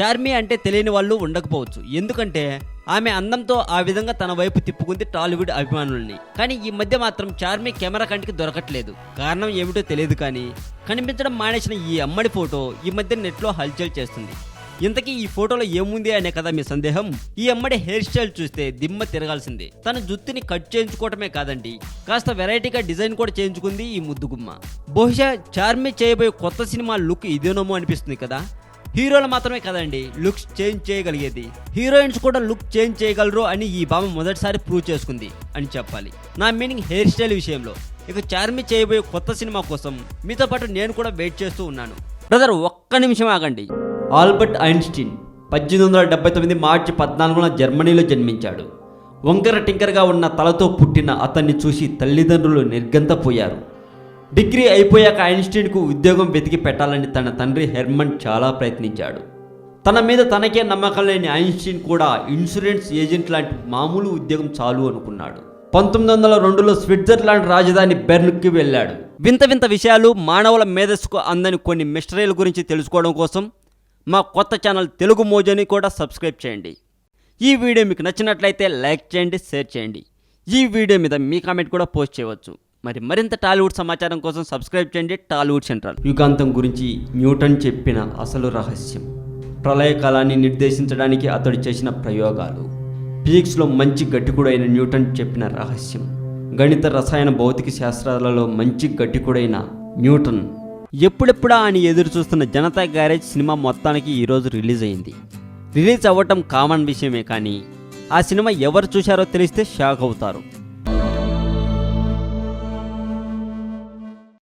చార్మి అంటే తెలియని వాళ్ళు ఉండకపోవచ్చు, ఎందుకంటే ఆమె అందంతో ఆ విధంగా తన వైపు తిప్పుకుంది టాలీవుడ్ అభిమానుల్ని. కానీ ఈ మధ్య మాత్రం చార్మి కెమెరా కంటికి దొరకట్లేదు. కారణం ఏమిటో తెలియదు, కానీ కనిపించడం మానేసిన ఈ అమ్మడి ఫోటో ఈ మధ్య నెట్లో హల్చల్ చేస్తుంది. ఇంతకీ ఈ ఫోటోలో ఏముంది అనే కదా మీ సందేహం. ఈ అమ్మడి హెయిర్ స్టైల్ చూస్తే దిమ్మ తిరగాల్సిందే. తన జుత్తుని కట్ చేయించుకోవటమే కాదండి, కాస్త వెరైటీగా డిజైన్ కూడా చేయించుకుంది ఈ ముద్దుగుమ్మ. బహుశా చార్మి చేయబోయే కొత్త సినిమా లుక్ ఇదేనోమో అనిపిస్తుంది కదా. హీరోలు మాత్రమే కదండి లుక్స్ చేంజ్ చేయగలిగేది, హీరోయిన్స్ కూడా లుక్ చేంజ్ చేయగలరు అని ఈ భామ మొదటిసారి ప్రూవ్ చేసుకుంది అని చెప్పాలి. నా మీనింగ్ హెయిర్ స్టైల్ విషయంలో. ఇక చార్మి చేయబోయే కొత్త సినిమా కోసం మీతో పాటు నేను కూడా వెయిట్ చేస్తూ ఉన్నాను. బ్రదర్, ఒక్క నిమిషం ఆగండి. ఆల్బర్ట్ ఐన్స్టీన్ 1879 మార్చి 14న జర్మనీలో జన్మించాడు. వంకర టింకరగా ఉన్న తలతో పుట్టిన అతన్ని చూసి తల్లిదండ్రులు నిర్గంతపోయారు. డిగ్రీ అయిపోయాక ఐన్స్టీన్కు ఉద్యోగం వెతికి పెట్టాలని తన తండ్రి హెర్మన్ చాలా ప్రయత్నించాడు. తన మీద తనకే నమ్మకం లేని ఐన్స్టీన్ కూడా ఇన్సూరెన్స్ ఏజెంట్ లాంటి మామూలు ఉద్యోగం చాలు అనుకున్నాడు. 1902లో స్విట్జర్లాండ్ రాజధాని బెర్న్కి వెళ్ళాడు. వింత వింత విషయాలు, మానవుల మేధస్సుకు అందని కొన్ని మిస్టరీల గురించి తెలుసుకోవడం కోసం మా కొత్త ఛానల్ తెలుగు మోజోని కూడా సబ్స్క్రైబ్ చేయండి. ఈ వీడియో మీకు నచ్చినట్లయితే లైక్ చేయండి, షేర్ చేయండి. ఈ వీడియో మీద మీ కామెంట్ కూడా పోస్ట్ చేయవచ్చు. మరింత టాలీవుడ్ సమాచారం కోసం సబ్స్క్రైబ్ చేయండి టాలీవుడ్ సెంట్రల్. యుగాంతం గురించి న్యూటన్ చెప్పిన అసలు రహస్యం, ప్రళయకాలాన్ని నిర్దేశించడానికి అతడు చేసిన ప్రయోగాలు, ఫిజిక్స్లో మంచి గట్టికుడైన న్యూటన్ చెప్పిన రహస్యం, గణిత రసాయన భౌతిక శాస్త్రాలలో మంచి గట్టికుడైన న్యూటన్. ఎప్పుడెప్పుడా అని ఎదురు చూస్తున్న జనతా గ్యారేజ్ సినిమా మొత్తానికి ఈరోజు రిలీజ్ అయింది. రిలీజ్ అవ్వటం కామన్ విషయమే, కానీ ఆ సినిమా ఎవరు చూశారో తెలిస్తే షాక్ అవుతారు.